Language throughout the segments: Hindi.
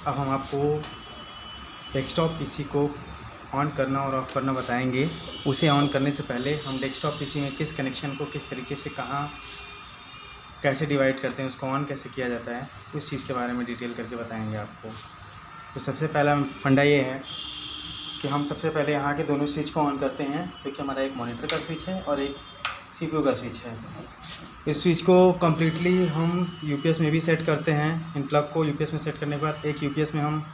अब हम आपको डेस्कटॉप पीसी को ऑन करना और ऑफ़ करना बताएंगे। उसे ऑन करने से पहले हम डेस्कटॉप पीसी में किस कनेक्शन को किस तरीके से कहाँ कैसे डिवाइड करते हैं, उसको ऑन कैसे किया जाता है, उस चीज़ के बारे में डिटेल करके बताएंगे आपको। तो सबसे पहला फंडा ये है कि हम सबसे पहले यहाँ के दोनों स्विच को ऑन करते हैं, क्योंकि हमारा एक मॉनिटर का स्विच है और एक CPU का स्विच है। इस स्विच को कम्प्लीटली हम UPS में भी सेट करते हैं। इन प्लग को UPS में सेट करने के बाद एक UPS में हम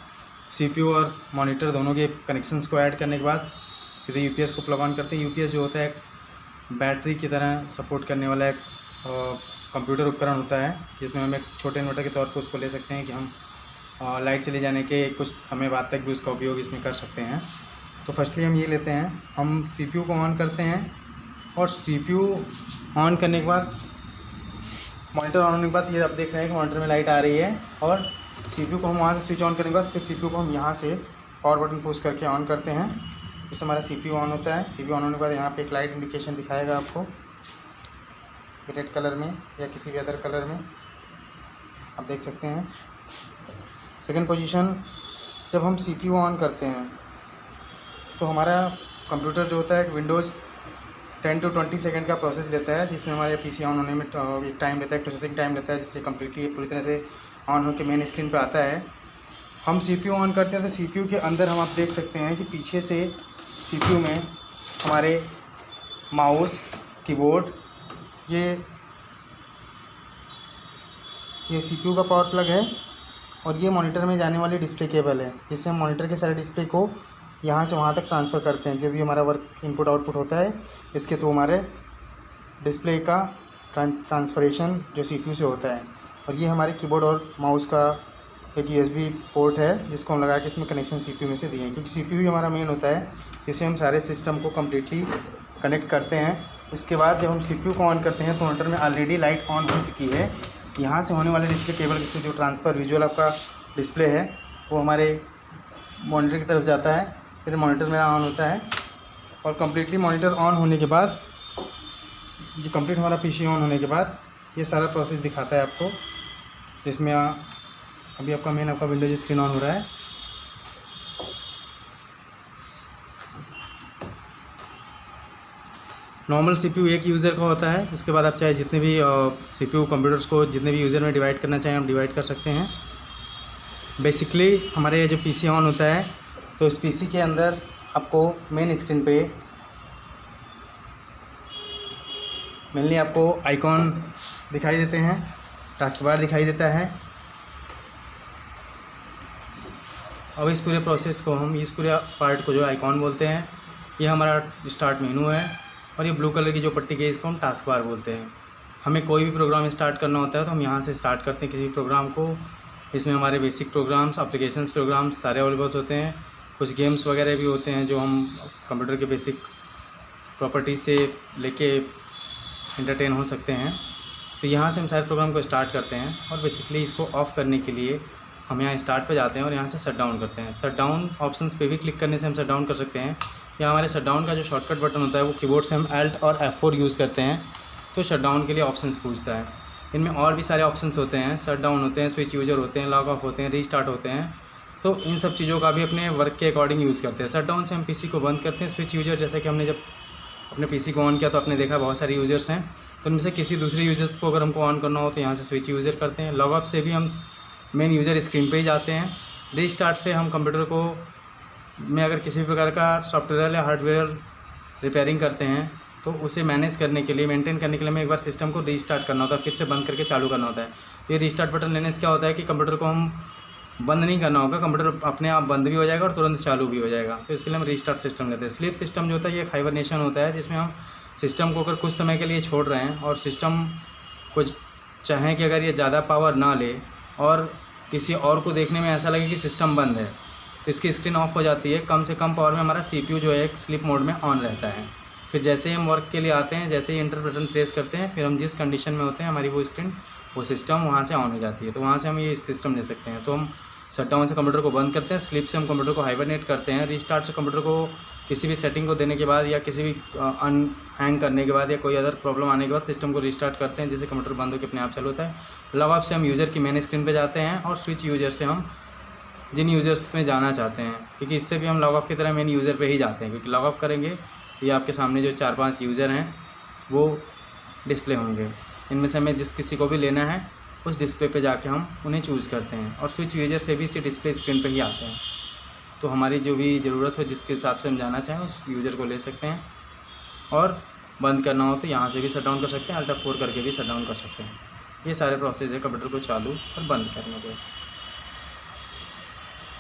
CPU और मॉनिटर दोनों के कनेक्शंस को ऐड करने के बाद सीधे UPS को प्लग ऑन करते हैं। UPS जो होता है एक बैटरी की तरह सपोर्ट करने वाला एक कंप्यूटर उपकरण होता है, जिसमें हम एक छोटे इन्वर्टर के तौर पर उसको ले सकते हैं कि हम लाइट चले जाने के कुछ समय बाद तक भी उसका उपयोग इसमें कर सकते हैं। तो फर्स्टली हम ये लेते हैं, हम CPU को ऑन करते हैं और CPU ऑन करने के बाद मॉनिटर ऑन होने के बाद ये आप देख रहे हैं कि मॉनिटर में लाइट आ रही है, और CPU को हम वहाँ से स्विच ऑन करने के बाद फिर CPU को हम यहाँ से पावर बटन पुश करके ऑन करते हैं। इससे हमारा CPU ऑन होता है। CPU ऑन होने के बाद यहाँ पे एक लाइट इंडिकेशन दिखाएगा आपको रेड कलर में या किसी भी अदर कलर में, आप देख सकते हैं। सेकेंड पोजीशन, जब हम CPU ऑन करते हैं तो हमारा कंप्यूटर जो होता है विंडोज़ 10 to 20 सेकंड का प्रोसेस लेता है, जिसमें हमारे PC ऑन होने में एक टाइम लेता है, प्रोसेसिंग टाइम लेता है, जिससे कम्प्लीटली पूरी तरह से ऑन होकर मेन स्क्रीन पे आता है। हम CPU ऑन करते हैं तो CPU के अंदर हम आप देख सकते हैं कि पीछे से CPU में हमारे माउस, कीबोर्ड, ये CPU का पावर प्लग है और ये मॉनिटर में जाने वाली डिस्प्ले केबल है, जिससे हम मॉनिटर के सारे डिस्प्ले को यहाँ से वहाँ तक ट्रांसफ़र करते हैं। जब भी हमारा वर्क इनपुट आउटपुट होता है, इसके थ्रू हमारे डिस्प्ले का ट्रांसफरेशन जो CPU से होता है। और ये हमारे कीबोर्ड और माउस का एक USB पोर्ट है, जिसको हम लगा के इसमें कनेक्शन CPU में से दिए हैं, क्योंकि CPU ही हमारा मेन होता है, जिससे हम सारे सिस्टम को कम्प्लीटली कनेक्ट करते हैं। उसके बाद जब हम CPU को ऑन करते हैं तो मॉनिटर में ऑलरेडी लाइट ऑन हो चुकी है। यहाँ से होने वाले डिस्प्ले केबल के जो ट्रांसफ़र विजुअल आपका डिस्प्ले है वो हमारे मॉनिटर की तरफ जाता है, फिर मॉनिटर मेरा ऑन होता है। और कम्प्लीटली मॉनिटर ऑन होने के बाद, जो कंप्लीट हमारा PC ऑन होने के बाद ये सारा प्रोसेस दिखाता है आपको, जिसमें अभी आपका विंडोज स्क्रीन ऑन हो रहा है। नॉर्मल CPU एक यूज़र का होता है। उसके बाद आप चाहे जितने भी CPU कंप्यूटर्स को जितने भी यूज़र में डिवाइड करना चाहें हम डिवाइड कर सकते हैं। बेसिकली हमारे जो PC ऑन होता है तो इस PC के अंदर आपको मेन स्क्रीन पे मेनली आपको आइकॉन दिखाई देते हैं, टास्क बार दिखाई देता है। अब इस पूरे प्रोसेस को हम इस पूरे पार्ट को जो आइकॉन बोलते हैं, ये हमारा स्टार्ट मेनू है, और ये ब्लू कलर की जो पट्टी की है इसको हम टास्क बार बोलते हैं। हमें कोई भी प्रोग्राम स्टार्ट करना होता है तो हम यहाँ से स्टार्ट करते हैं किसी भी प्रोग्राम को। इसमें हमारे बेसिक प्रोग्राम्स, एप्लीकेशंस प्रोग्राम्स सारे अवेलेबल होते हैं। कुछ गेम्स वगैरह भी होते हैं जो हम कंप्यूटर के बेसिक प्रॉपर्टीज़ से लेके एंटरटेन हो सकते हैं। तो यहाँ से हम सारे प्रोग्राम को स्टार्ट करते हैं, और बेसिकली इसको ऑफ़ करने के लिए हम यहाँ स्टार्ट पे जाते हैं और यहाँ से शट डाउन करते हैं। शट डाउन ऑप्शंस पे भी क्लिक करने से हम शट डाउन कर सकते हैं, या हमारे शट डाउन का जो शॉर्टकट बटन होता है वो कीबोर्ड से हम Alt और F4 यूज़ करते हैं तो शट डाउन के लिए ऑप्शंस पूछता है। इनमें और भी सारे ऑप्शंस होते हैं, शट डाउन होते हैं, स्विच यूज़र होते हैं, लॉग ऑफ होते हैं, रीस्टार्ट होते हैं। तो इन सब चीज़ों का भी अपने वर्क के अकॉर्डिंग यूज़ करते हैं। शट डाउन से हम PC को बंद करते हैं। स्विच यूज़र, जैसे कि हमने जब अपने PC को ऑन किया तो आपने देखा बहुत सारे यूज़र्स हैं, तो उनमें से किसी दूसरे यूज़र्स को अगर हमको ऑन करना हो तो यहाँ से स्विच यूज़र करते हैं। लॉग ऑफ से भी हम मेन यूज़र स्क्रीन पे ही जाते हैं। रीस्टार्ट से हम कंप्यूटर को में अगर किसी भी प्रकार का सॉफ्टवेयर या हार्डवेयर रिपेयरिंग करते हैं तो उसे मैनेज करने के लिए, मेंटेन करने के लिए हमें एक बार सिस्टम को रीस्टार्ट करना होता है, फिर से बंद करके चालू करना होता है। ये रीस्टार्ट बटन लेने से क्या होता है कि कंप्यूटर को हम बंद नहीं करना होगा, कंप्यूटर अपने आप बंद भी हो जाएगा और तुरंत चालू भी हो जाएगा। तो इसके लिए हम रीस्टार्ट सिस्टम लेते हैं। स्लीप सिस्टम जो होता है ये हाइबरनेशन होता है, जिसमें हम सिस्टम को अगर कुछ समय के लिए छोड़ रहे हैं और सिस्टम कुछ चाहें कि अगर ये ज़्यादा पावर ना ले और किसी और को देखने में ऐसा लगे कि सिस्टम बंद है तो इसकी स्क्रीन ऑफ हो जाती है। कम से कम पावर में हमारा CPU जो है एक स्लीप मोड में ऑन रहता है। फिर जैसे ही हम वर्क के लिए आते हैं, जैसे ही इंटर बटन प्रेस करते हैं, फिर हम जिस कंडीशन में होते हैं हमारी वो स्क्रीन, वो सिस्टम वहाँ से ऑन हो जाती है। तो वहाँ से हम ये सिस्टम ले सकते हैं। तो हम शट डाउन से कंप्यूटर को बंद करते हैं, स्लीप से हम कंप्यूटर को हाइबरनेट करते हैं, रीस्टार्ट से कंप्यूटर को किसी भी सेटिंग को देने के बाद या किसी भी हैंग करने के बाद या कोई अदर प्रॉब्लम आने के बाद सिस्टम को रीस्टार्ट करते हैं, जिससे कंप्यूटर बंद होकर अपने आप चालू होता है। लॉग ऑफ से हम यूज़र की मेन स्क्रीन पे जाते हैं और स्विच यूज़र से हम जिन यूज़र्स में जाना चाहते हैं, क्योंकि इससे भी हम लॉग ऑफ की तरह मेन यूज़र पे ही जाते हैं, क्योंकि लॉग ऑफ करेंगे ये आपके सामने जो 4-5 यूज़र हैं वो डिस्प्ले होंगे। इनमें से हमें जिस किसी को भी लेना है उस डिस्प्ले पे जाके हम उन्हें चूज़ करते हैं, और स्विच यूज़र से भी इसी डिस्प्ले स्क्रीन पे ही आते हैं। तो हमारी जो भी ज़रूरत हो, जिसके हिसाब से हम जाना चाहें उस यूज़र को ले सकते हैं, और बंद करना हो तो यहाँ से भी शट डाउन कर सकते हैं, अल्टर 4 करके भी शट डाउन कर सकते हैं। ये सारे प्रोसेस है कंप्यूटर को चालू और बंद करने के।